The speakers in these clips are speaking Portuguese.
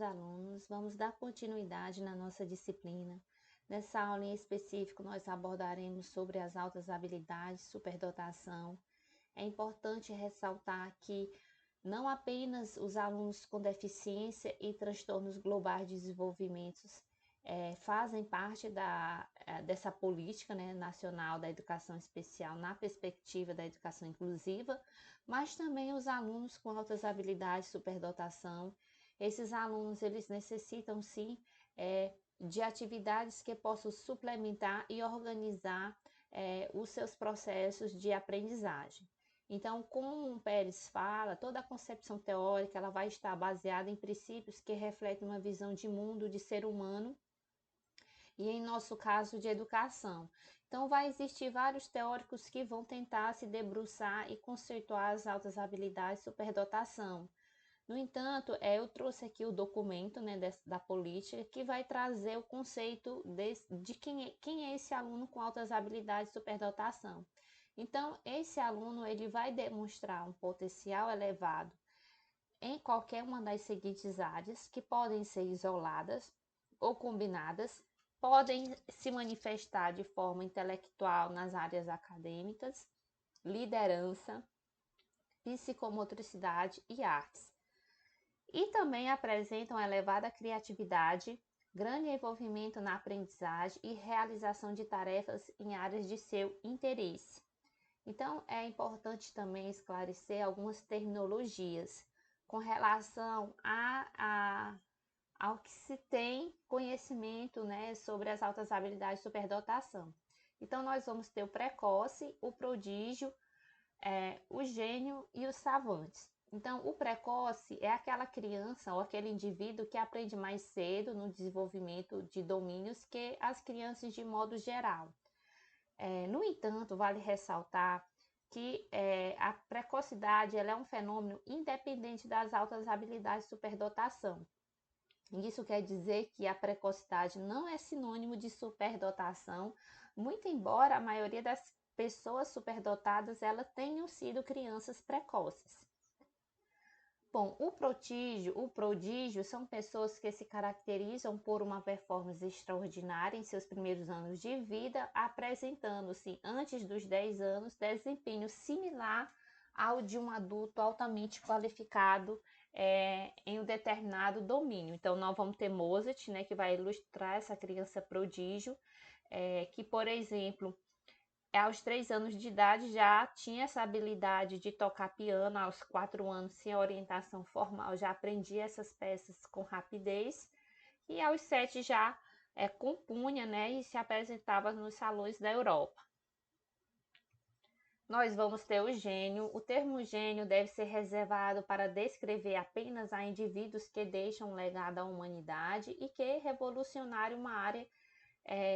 meus alunos, vamos dar continuidade na nossa disciplina. Nessa aula em específico, nós abordaremos sobre as altas habilidades, superdotação. É importante ressaltar que não apenas os alunos com deficiência e transtornos globais de desenvolvimento fazem parte dessa política, né, nacional da educação especial na perspectiva da educação inclusiva, mas também os alunos com altas habilidades, superdotação. Esses alunos, eles necessitam sim de atividades que possam suplementar e organizar os seus processos de aprendizagem. Então, como o Pérez fala, toda a concepção teórica ela vai estar baseada em princípios que refletem uma visão de mundo, de ser humano, e em nosso caso de educação. Então, vai existir vários teóricos que vão tentar se debruçar e conceituar as altas habilidades e superdotação. No entanto, eu trouxe aqui o documento, né, da política que vai trazer o conceito de quem é esse aluno com altas habilidades e superdotação. Então, esse aluno ele vai demonstrar um potencial elevado em qualquer uma das seguintes áreas, que podem ser isoladas ou combinadas, podem se manifestar de forma intelectual nas áreas acadêmicas, liderança, psicomotricidade e artes. E também apresentam elevada criatividade, grande envolvimento na aprendizagem e realização de tarefas em áreas de seu interesse. Então, é importante também esclarecer algumas terminologias com relação ao que se tem conhecimento, né, sobre as altas habilidades de superdotação. Então, nós vamos ter o precoce, o prodígio, o gênio e os savantes. Então, o precoce é aquela criança ou aquele indivíduo que aprende mais cedo no desenvolvimento de domínios que as crianças de modo geral. No entanto, vale ressaltar que a precocidade ela é um fenômeno independente das altas habilidades de superdotação. Isso quer dizer que a precocidade não é sinônimo de superdotação, muito embora a maioria das pessoas superdotadas elas tenham sido crianças precoces. Bom, o prodígio são pessoas que se caracterizam por uma performance extraordinária em seus primeiros anos de vida, apresentando-se antes dos 10 anos desempenho similar ao de um adulto altamente qualificado em um determinado domínio. Então, nós vamos ter Mozart, né, que vai ilustrar essa criança prodígio, que, por exemplo, aos 3 anos de idade já tinha essa habilidade de tocar piano, aos 4 anos, sem orientação formal, já aprendia essas peças com rapidez, e aos 7 já compunha, né, e se apresentava nos salões da Europa. Nós vamos ter o gênio. O termo gênio deve ser reservado para descrever apenas a indivíduos que deixam um legado à humanidade e que revolucionaram uma área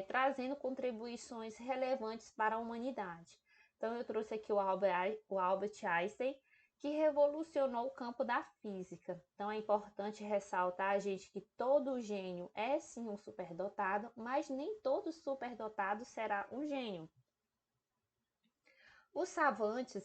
trazendo contribuições relevantes para a humanidade. Então, eu trouxe aqui o Albert Einstein, que revolucionou o campo da física. Então, é importante ressaltar, gente, que todo gênio é sim um superdotado, mas nem todo superdotado será um gênio. Os savantes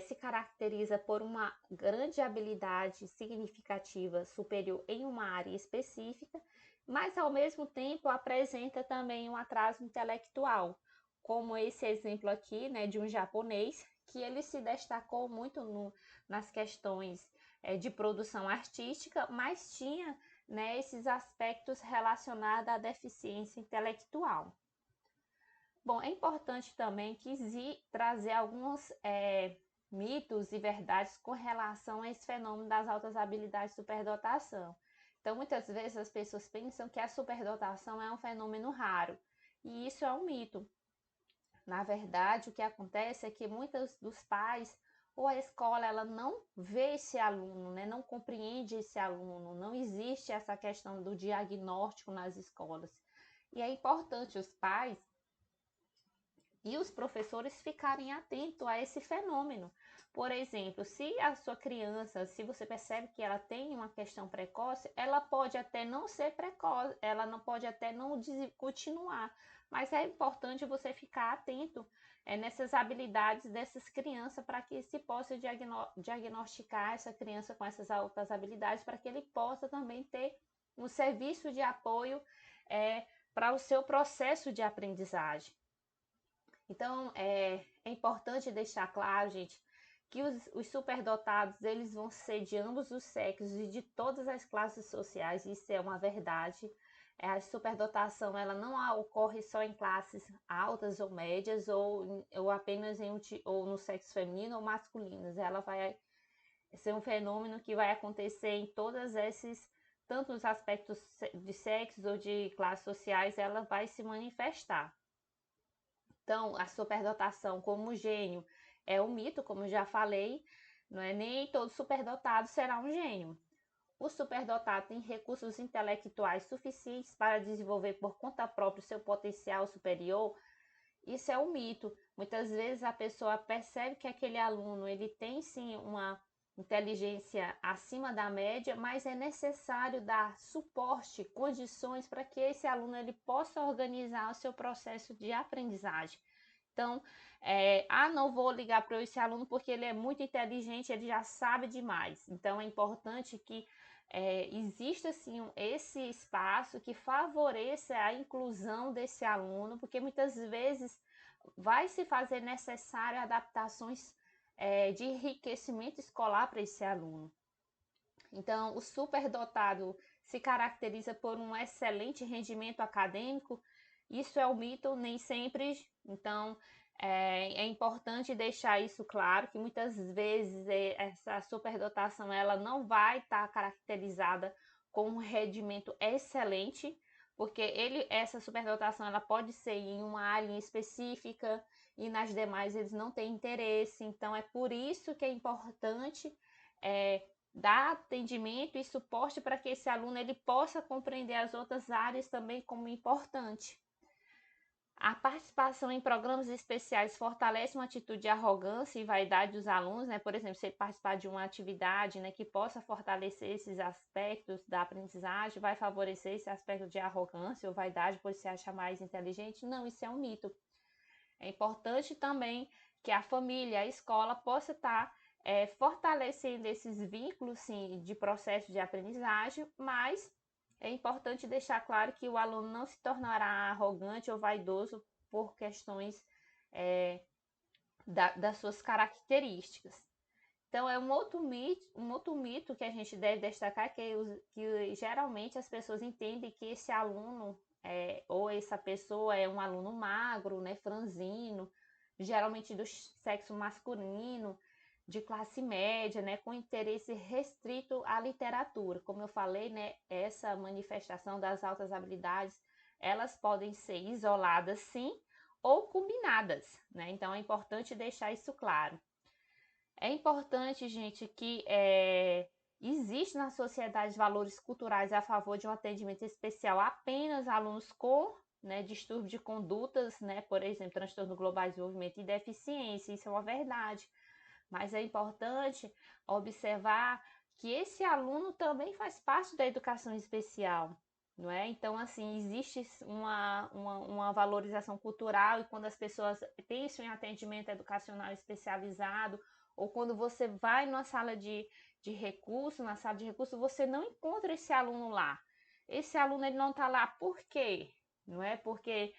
se caracteriza por uma grande habilidade significativa superior em uma área específica, mas ao mesmo tempo apresenta também um atraso intelectual, como esse exemplo aqui, né, de um japonês que ele se destacou muito nas questões de produção artística, mas tinha, né, esses aspectos relacionados à deficiência intelectual. Bom, é importante também trazer alguns mitos e verdades com relação a esse fenômeno das altas habilidades de superdotação. Então, muitas vezes as pessoas pensam que a superdotação é um fenômeno raro, e isso é um mito. Na verdade, o que acontece é que muitos dos pais ou a escola ela não vê esse aluno, né? Não compreende esse aluno, não existe essa questão do diagnóstico nas escolas. E é importante os pais e os professores ficarem atentos a esse fenômeno. Por exemplo, se a sua criança, se você percebe que ela tem uma questão precoce, ela pode até não ser precoce, ela não pode até não continuar, mas é importante você ficar atento nessas habilidades dessas crianças para que se possa diagnosticar essa criança com essas altas habilidades, para que ele possa também ter um serviço de apoio para o seu processo de aprendizagem. Então, é importante deixar claro, gente, que os superdotados, eles vão ser de ambos os sexos e de todas as classes sociais, isso é uma verdade. A superdotação, ela não ocorre só em classes altas ou médias, ou apenas ou no sexo feminino ou masculino. Ela vai ser um fenômeno que vai acontecer em todos esses, tanto nos aspectos de sexo ou de classes sociais, ela vai se manifestar. Então, a superdotação como gênio é um mito, como eu já falei, não é? Nem todo superdotado será um gênio. O superdotado tem recursos intelectuais suficientes para desenvolver por conta própria o seu potencial superior. Isso é um mito. Muitas vezes a pessoa percebe que aquele aluno ele tem sim uma inteligência acima da média, mas é necessário dar suporte, condições para que esse aluno ele possa organizar o seu processo de aprendizagem. Então, não vou ligar para esse aluno porque ele é muito inteligente, ele já sabe demais. Então, é importante que exista assim esse espaço que favoreça a inclusão desse aluno, porque muitas vezes vai se fazer necessário adaptações de enriquecimento escolar para esse aluno. Então, o superdotado se caracteriza por um excelente rendimento acadêmico. Isso é um mito, nem sempre. Então, é importante deixar isso claro, que muitas vezes essa superdotação ela não vai estar caracterizada com um rendimento excelente, porque essa superdotação ela pode ser em uma área específica e nas demais eles não têm interesse. Então, é por isso que é importante dar atendimento e suporte para que esse aluno ele possa compreender as outras áreas também como importante. A participação em programas especiais fortalece uma atitude de arrogância e vaidade dos alunos, né? Por exemplo, se ele participar de uma atividade, né, que possa fortalecer esses aspectos da aprendizagem, vai favorecer esse aspecto de arrogância ou vaidade, por se achar mais inteligente. Não, isso é um mito. É importante também que a família, a escola possa estar fortalecendo esses vínculos, sim, de processo de aprendizagem, mas é importante deixar claro que o aluno não se tornará arrogante ou vaidoso por questões das suas características. Então, é um outro mito que a gente deve destacar, que geralmente as pessoas entendem que esse aluno ou essa pessoa é um aluno magro, né, franzino, geralmente do sexo masculino, de classe média, né, com interesse restrito à literatura. Como eu falei, né, essa manifestação das altas habilidades, elas podem ser isoladas, sim, ou combinadas, né? Então é importante deixar isso claro. É importante, gente, que existe na sociedade valores culturais a favor de um atendimento especial apenas a alunos com distúrbio de condutas, né? Por exemplo, transtorno global de desenvolvimento e deficiência, isso é uma verdade. Mas é importante observar que esse aluno também faz parte da educação especial, não é? Então, assim, existe uma valorização cultural e quando as pessoas pensam em atendimento educacional especializado ou quando você vai numa sala de recurso, na sala de recurso, você não encontra esse aluno lá. Esse aluno ele não está lá por quê? Não é porque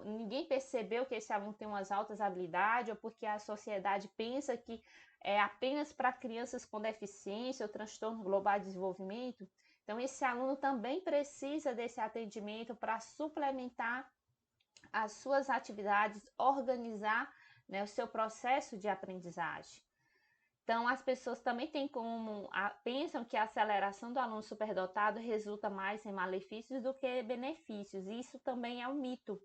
ninguém percebeu que esse aluno tem umas altas habilidades ou porque a sociedade pensa que é apenas para crianças com deficiência ou transtorno global de desenvolvimento. Então, esse aluno também precisa desse atendimento para suplementar as suas atividades, organizar o seu processo de aprendizagem. Então, as pessoas também pensam que a aceleração do aluno superdotado resulta mais em malefícios do que benefícios. E isso também é um mito.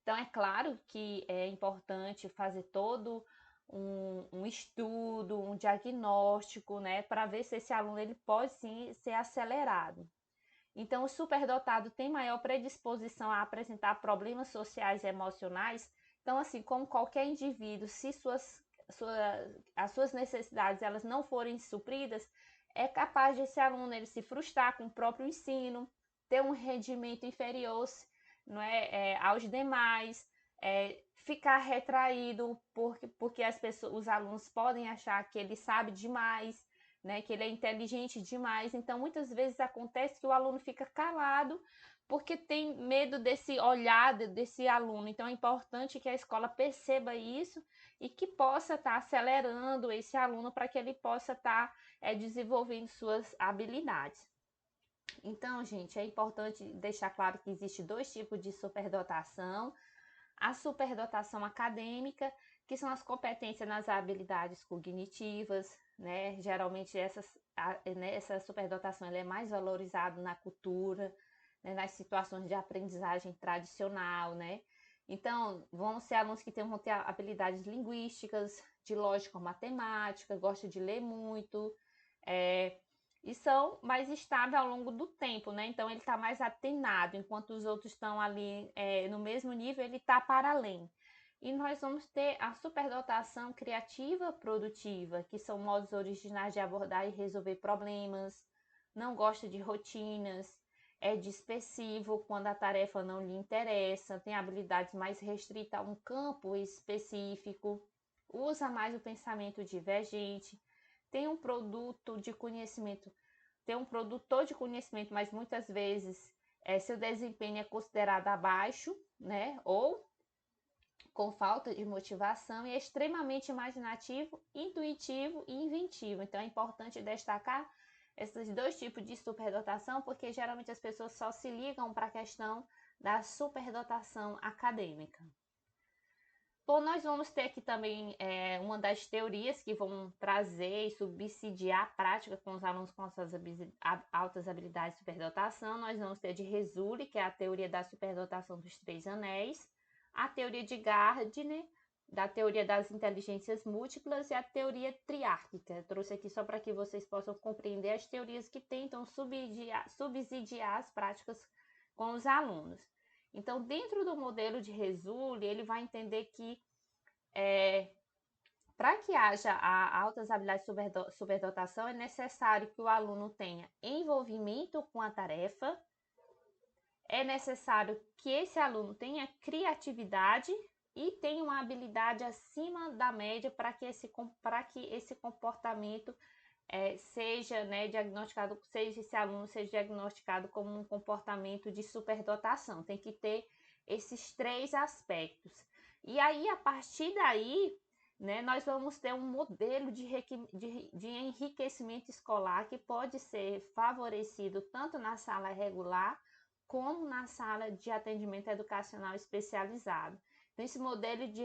Então, é claro que é importante fazer todo um estudo, um diagnóstico, né, para ver se esse aluno ele pode sim ser acelerado. Então, o superdotado tem maior predisposição a apresentar problemas sociais e emocionais. Então, assim, como qualquer indivíduo, se as suas necessidades elas não forem supridas, é capaz de esse aluno ele se frustrar com o próprio ensino, ter um rendimento inferior aos demais, ficar retraído porque os alunos podem achar que ele sabe demais, né, que ele é inteligente demais. Então, muitas vezes acontece que o aluno fica calado porque tem medo desse olhar desse aluno. Então, é importante que a escola perceba isso e que possa estar acelerando esse aluno para que ele possa estar desenvolvendo suas habilidades. Então, gente, é importante deixar claro que existe dois tipos de superdotação. A superdotação acadêmica, que são as competências nas habilidades cognitivas, né? Geralmente essa superdotação ela é mais valorizada na cultura, né? Nas situações de aprendizagem tradicional, né? Então, vão ser alunos que vão ter habilidades linguísticas, de lógica matemática, gostam de ler muito, e são mais estáveis ao longo do tempo, né? Então ele está mais atenado, enquanto os outros estão ali no mesmo nível, ele está para além. E nós vamos ter a superdotação criativa produtiva, que são modos originais de abordar e resolver problemas, não gosta de rotinas, é dispersivo quando a tarefa não lhe interessa, tem habilidades mais restritas a um campo específico, usa mais o pensamento divergente, tem um produto de conhecimento, tem um produtor de conhecimento, mas muitas vezes seu desempenho é considerado abaixo, né? Ou com falta de motivação, e é extremamente imaginativo, intuitivo e inventivo. Então é importante destacar esses dois tipos de superdotação, porque geralmente as pessoas só se ligam para a questão da superdotação acadêmica. Bom, nós vamos ter aqui também uma das teorias que vão trazer e subsidiar a prática com os alunos com suas altas habilidades de superdotação. Nós vamos ter de Resuli, que é a teoria da superdotação dos três anéis, a teoria de Gardner, da teoria das inteligências múltiplas, e a teoria triárquica. Eu trouxe aqui só para que vocês possam compreender as teorias que tentam subsidiar as práticas com os alunos. Então, dentro do modelo de Resuli, ele vai entender que para que haja altas habilidades de superdotação, é necessário que o aluno tenha envolvimento com a tarefa, é necessário que esse aluno tenha criatividade e tenha uma habilidade acima da média para que esse comportamento seja, né, diagnosticado, esse aluno seja diagnosticado como um comportamento de superdotação. Tem que ter esses três aspectos. E aí, a partir daí, né, nós vamos ter um modelo de enriquecimento escolar que pode ser favorecido tanto na sala regular como na sala de atendimento educacional especializado. Então, esse modelo de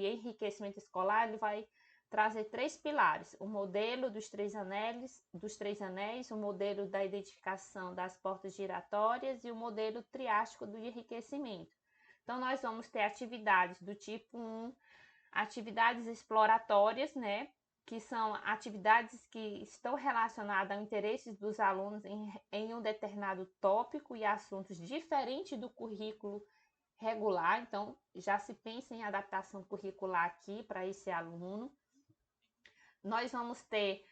enriquecimento escolar ele vai trazer três pilares: o modelo dos três anéis, o modelo da identificação das portas giratórias e o modelo triástico do enriquecimento. Então, nós vamos ter atividades do tipo 1, atividades exploratórias, né? Que são atividades que estão relacionadas ao interesse dos alunos em um determinado tópico e assuntos diferentes do currículo regular. Então, já se pensa em adaptação curricular aqui para esse aluno. Nós vamos ter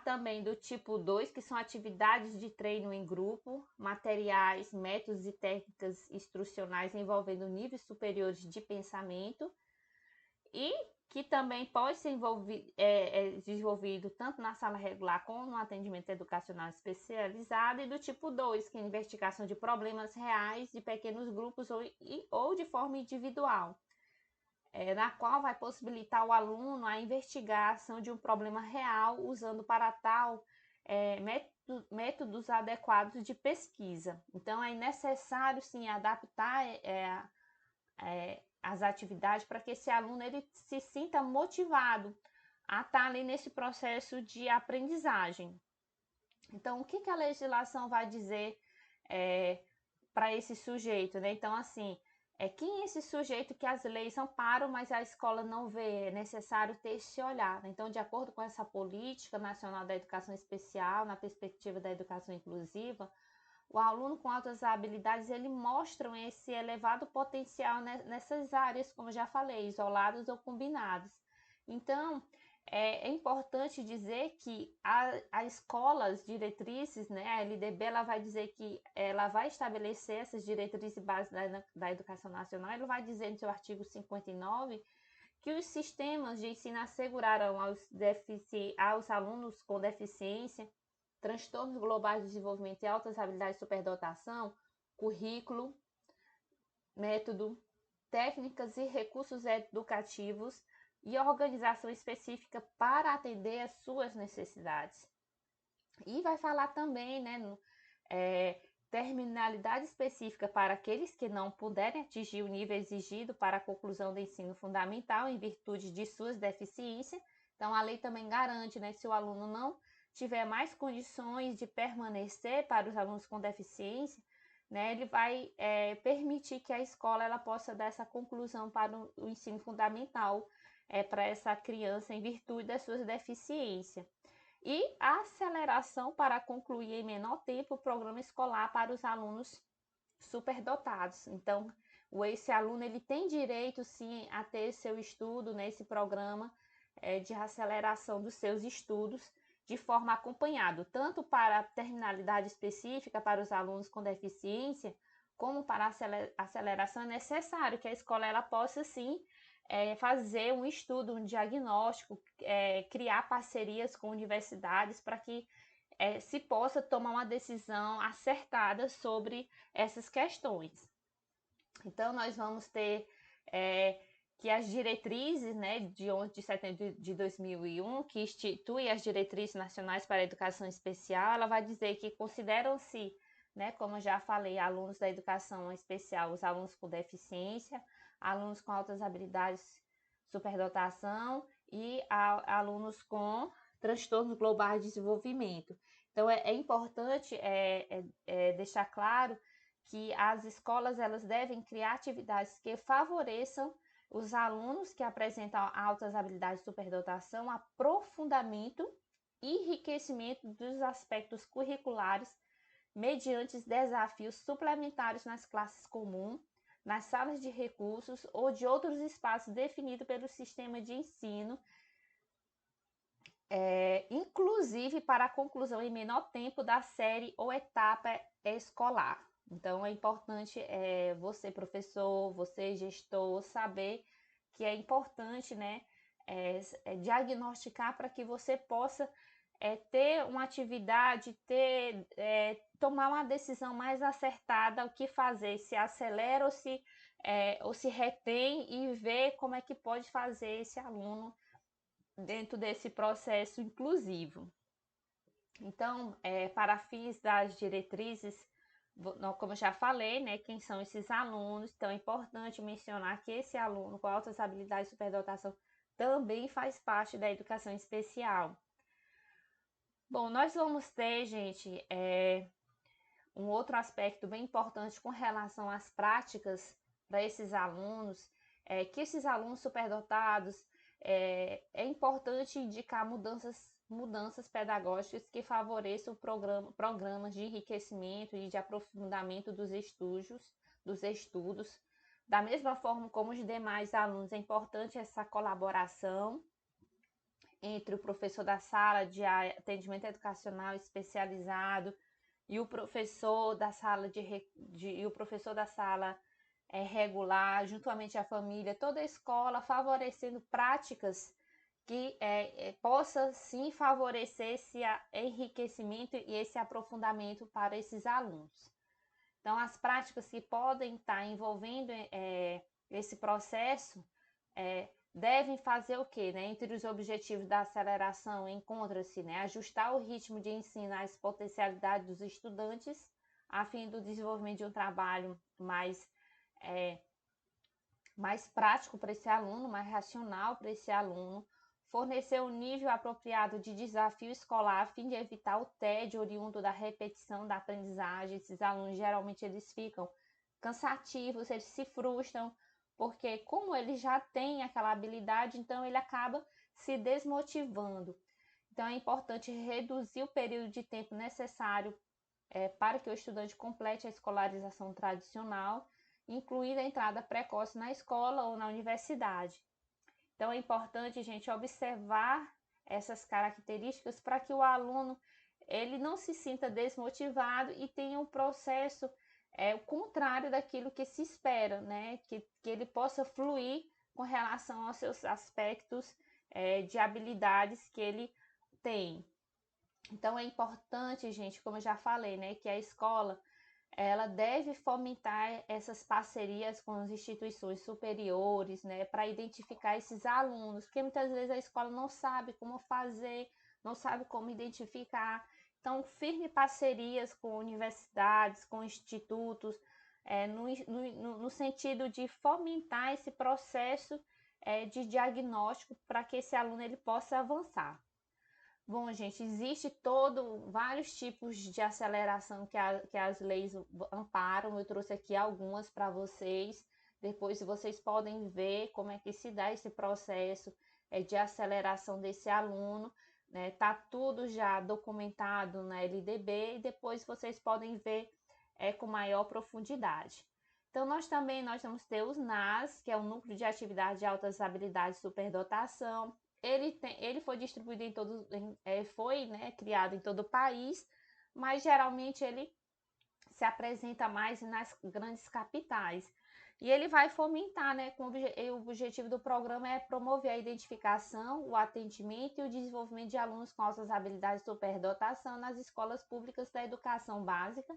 também do tipo 2, que são atividades de treino em grupo, materiais, métodos e técnicas instrucionais envolvendo níveis superiores de pensamento, e que também pode ser desenvolvido tanto na sala regular como no atendimento educacional especializado, e do tipo 2, que é a investigação de problemas reais de pequenos grupos ou de forma individual, na qual vai possibilitar o aluno a investigação de um problema real usando para tal métodos adequados de pesquisa. Então, é necessário, sim, adaptar as atividades para que esse aluno ele se sinta motivado a estar ali nesse processo de aprendizagem. Então, o que a legislação vai dizer para esse sujeito, né? Então, assim, quem é esse sujeito que as leis amparam, mas a escola não vê? É necessário ter esse olhar, né? Então, de acordo com essa política nacional da educação especial, na perspectiva da educação inclusiva, o aluno com altas habilidades, ele mostra esse elevado potencial nessas áreas, como já falei, isolados ou combinados. Então, é importante dizer que a escolas diretrizes, né, a LDB, ela vai dizer que ela vai estabelecer essas diretrizes básicas da educação nacional. Ela vai dizer no seu artigo 59 que os sistemas de ensino assegurarão aos alunos com deficiência, transtornos globais de desenvolvimento e altas habilidades de superdotação, currículo, método, técnicas e recursos educativos e organização específica para atender às suas necessidades. E vai falar também, né, terminalidade específica para aqueles que não puderem atingir o nível exigido para a conclusão do ensino fundamental em virtude de suas deficiências. Então, a lei também garante, né, que se o aluno não tiver mais condições de permanecer para os alunos com deficiência, né, ele vai permitir que a escola ela possa dar essa conclusão para o ensino fundamental para essa criança em virtude das suas deficiências. E a aceleração para concluir em menor tempo o programa escolar para os alunos superdotados. Então, esse aluno ele tem direito sim a ter seu estudo nesse programa de aceleração dos seus estudos de forma acompanhada, tanto para a terminalidade específica para os alunos com deficiência, como para a aceleração é necessário que a escola ela possa sim fazer um estudo, um diagnóstico, criar parcerias com universidades para que se possa tomar uma decisão acertada sobre essas questões. Então, nós vamos ter que as diretrizes, né, de 11 de setembro de 2001, que institui as diretrizes nacionais para a educação especial, ela vai dizer que consideram-se, né, como eu já falei, alunos da educação especial, os alunos com deficiência, alunos com altas habilidades, superdotação e alunos com transtornos globais de desenvolvimento. Então, é importante deixar claro que as escolas elas devem criar atividades que favoreçam os alunos que apresentam altas habilidades de superdotação, aprofundamento e enriquecimento dos aspectos curriculares mediante desafios suplementares nas classes comuns, nas salas de recursos ou de outros espaços definidos pelo sistema de ensino, inclusive para a conclusão em menor tempo da série ou etapa escolar. Então, é importante você, professor, você, gestor, saber que é importante, né, diagnosticar para que você possa ter uma atividade, tomar uma decisão mais acertada, o que fazer, se acelera ou se retém e ver como é que pode fazer esse aluno dentro desse processo inclusivo. Então, para fins das diretrizes, como eu já falei, né, quem são esses alunos, então é importante mencionar que esse aluno com altas habilidades de superdotação também faz parte da educação especial. Bom, nós vamos ter, gente, um outro aspecto bem importante com relação às práticas para esses alunos, que esses alunos superdotados, é importante indicar mudanças pedagógicas que favoreçam programas de enriquecimento e de aprofundamento dos estudos. Da mesma forma como os demais alunos, é importante essa colaboração entre o professor da sala de atendimento educacional especializado e o professor da sala e o professor da sala regular, juntamente à família, toda a escola, favorecendo práticas que possa sim favorecer esse enriquecimento e esse aprofundamento para esses alunos. Então, as práticas que podem estar envolvendo esse processo devem fazer o quê? Né? Entre os objetivos da aceleração encontra-se, né, ajustar o ritmo de ensino às potencialidades dos estudantes, a fim do desenvolvimento de um trabalho mais prático para esse aluno, mais racional para esse aluno, fornecer um nível apropriado de desafio escolar a fim de evitar o tédio oriundo da repetição da aprendizagem. Esses alunos geralmente eles ficam cansativos, eles se frustram, porque como ele já tem aquela habilidade, então ele acaba se desmotivando. Então é importante reduzir o período de tempo necessário para que o estudante complete a escolarização tradicional, incluindo a entrada precoce na escola ou na universidade. Então é importante, gente, observar essas características para que o aluno ele não se sinta desmotivado e tenha um processo o contrário daquilo que se espera, né? Que ele possa fluir com relação aos seus aspectos de habilidades que ele tem. Então é importante, gente, como eu já falei, né, que a escola ela deve fomentar essas parcerias com as instituições superiores, né, para identificar esses alunos, porque muitas vezes a escola não sabe como fazer, não sabe como identificar. Então, firme parcerias com universidades, com institutos, no sentido de fomentar esse processo de diagnóstico para que esse aluno ele possa avançar. Bom, gente, existe vários tipos de aceleração que as leis amparam. Eu trouxe aqui algumas para vocês. Depois vocês podem ver como é que se dá esse processo de aceleração desse aluno. Né? Tá tudo já documentado na LDB e depois vocês podem ver com maior profundidade. Então, nós vamos ter os NAS, que é o Núcleo de Atividade de Altas Habilidades e Superdotação. Ele foi distribuído foi criado em todo o país, mas geralmente ele se apresenta mais nas grandes capitais. E ele vai fomentar, né, o objetivo do programa é promover a identificação, o atendimento e o desenvolvimento de alunos com altas habilidades de superdotação nas escolas públicas da educação básica,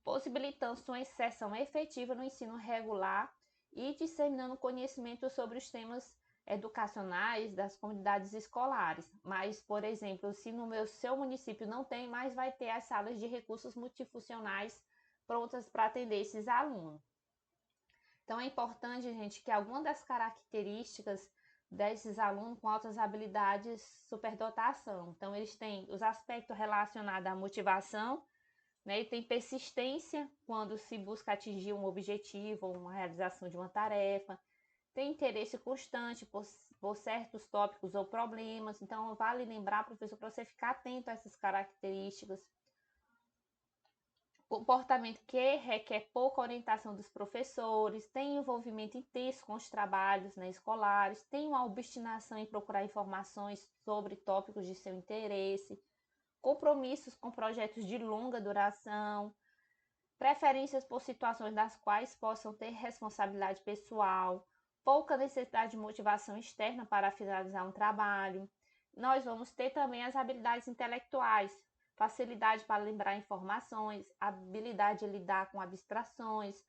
possibilitando sua inserção efetiva no ensino regular e disseminando conhecimento sobre os temas educacionais das comunidades escolares. Mas, por exemplo, se no seu município não tem, mas vai ter as salas de recursos multifuncionais prontas para atender esses alunos. Então, é importante, gente, que alguma das características desses alunos com altas habilidades superdotação. Então, eles têm os aspectos relacionados à motivação, né, e tem persistência quando se busca atingir um objetivo ou uma realização de uma tarefa, tem interesse constante por certos tópicos ou problemas. Então, vale lembrar, professor, para você ficar atento a essas características. Comportamento que requer pouca orientação dos professores, tem envolvimento intenso com os trabalhos, né, escolares, tem uma obstinação em procurar informações sobre tópicos de seu interesse, compromissos com projetos de longa duração, preferências por situações das quais possam ter responsabilidade pessoal, pouca necessidade de motivação externa para finalizar um trabalho. Nós vamos ter também as habilidades intelectuais, facilidade para lembrar informações, habilidade de lidar com abstrações,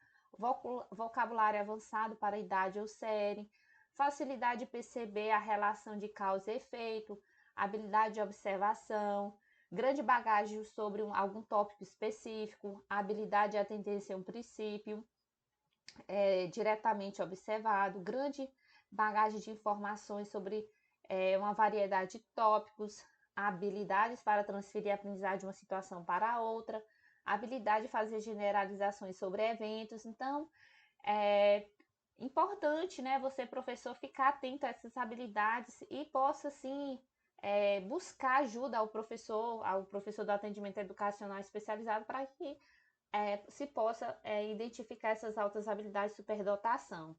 vocabulário avançado para a idade ou série, facilidade de perceber a relação de causa e efeito, habilidade de observação, grande bagagem sobre algum tópico específico, habilidade de atender a um princípio diretamente observado, grande bagagem de informações sobre uma variedade de tópicos, habilidades para transferir a aprendizagem de uma situação para outra, habilidade de fazer generalizações sobre eventos. Então, é importante, né, você, professor, ficar atento a essas habilidades e possa, sim, buscar ajuda ao professor do atendimento educacional especializado para que se possa identificar essas altas habilidades de superdotação.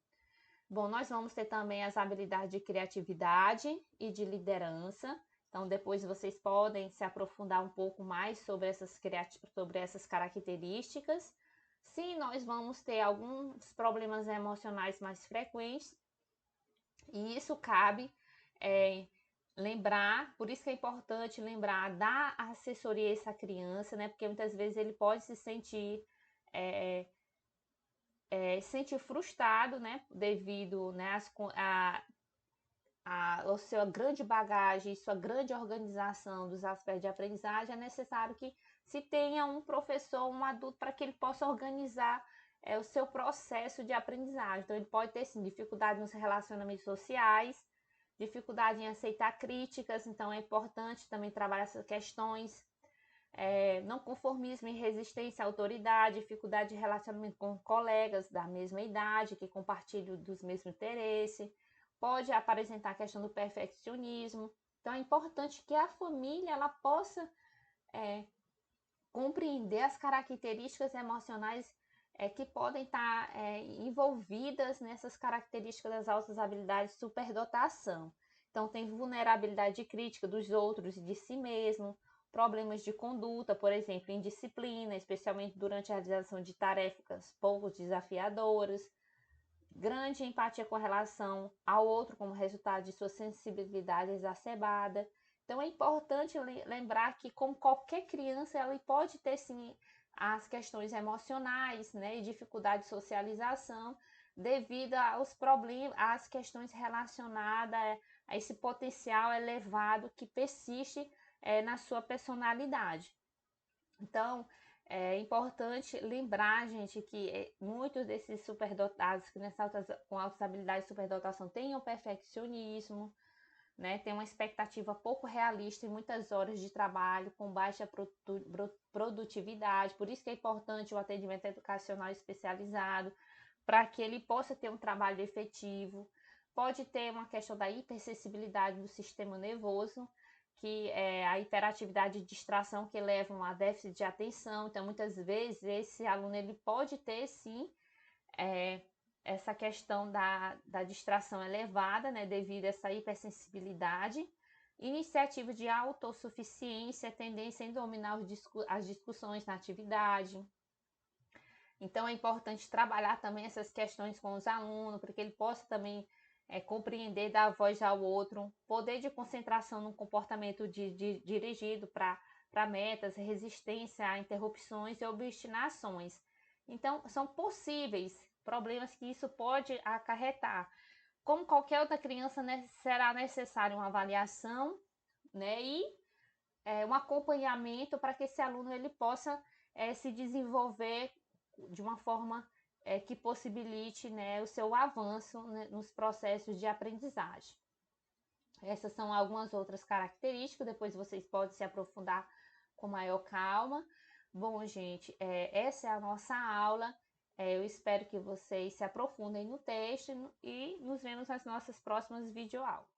Bom, nós vamos ter também as habilidades de criatividade e de liderança. Então, depois vocês podem se aprofundar um pouco mais sobre essas características. Sim, nós vamos ter alguns problemas emocionais mais frequentes, e isso cabe lembrar, por isso que é importante lembrar, dar assessoria a essa criança, né? Porque muitas vezes ele pode se sentir frustrado, né? Devido, né, a sua grande bagagem, sua grande organização dos aspectos de aprendizagem. É necessário que se tenha um professor, um adulto, para que ele possa organizar o seu processo de aprendizagem. Então, ele pode ter, sim, dificuldade nos relacionamentos sociais, dificuldade em aceitar críticas. Então, é importante também trabalhar essas questões. Não conformismo e resistência à autoridade, dificuldade de relacionamento com colegas da mesma idade, que compartilham dos mesmos interesses. Pode apresentar a questão do perfeccionismo. Então, é importante que a família ela possa compreender as características emocionais que podem estar envolvidas nessas características das altas habilidades de superdotação. Então, tem vulnerabilidade de crítica dos outros e de si mesmo, problemas de conduta, por exemplo, indisciplina, especialmente durante a realização de tarefas pouco desafiadoras, grande empatia com relação ao outro como resultado de sua sensibilidade exacerbada. Então é importante lembrar que, como qualquer criança, ela pode ter sim as questões emocionais, né, e dificuldade de socialização devido aos problemas, às questões relacionadas a esse potencial elevado que persiste na sua personalidade. Então, é importante lembrar, gente, que muitos desses superdotados, crianças com altas habilidades de superdotação, têm o perfeccionismo, né? Tem uma expectativa pouco realista em muitas horas de trabalho, com baixa produtividade. Por isso que é importante o atendimento educacional especializado, para que ele possa ter um trabalho efetivo. Pode ter uma questão da hipersensibilidade do sistema nervoso, que é a hiperatividade e distração que levam a déficit de atenção. Então, muitas vezes, esse aluno ele pode ter, sim, essa questão da distração elevada, né, devido a essa hipersensibilidade. Iniciativa de autossuficiência, tendência em dominar as discussões na atividade. Então, é importante trabalhar também essas questões com os alunos, para que ele possa também compreender, dar voz ao outro, poder de concentração no comportamento dirigido para metas, resistência a interrupções e obstinações. Então, são possíveis problemas que isso pode acarretar. Como qualquer outra criança, né, será necessária uma avaliação, né, e um acompanhamento para que esse aluno ele possa se desenvolver de uma forma que possibilite, né, o seu avanço, né, nos processos de aprendizagem. Essas são algumas outras características, depois vocês podem se aprofundar com maior calma. Bom, gente, essa é a nossa aula. Eu espero que vocês se aprofundem no texto e nos vemos nas nossas próximas videoaulas.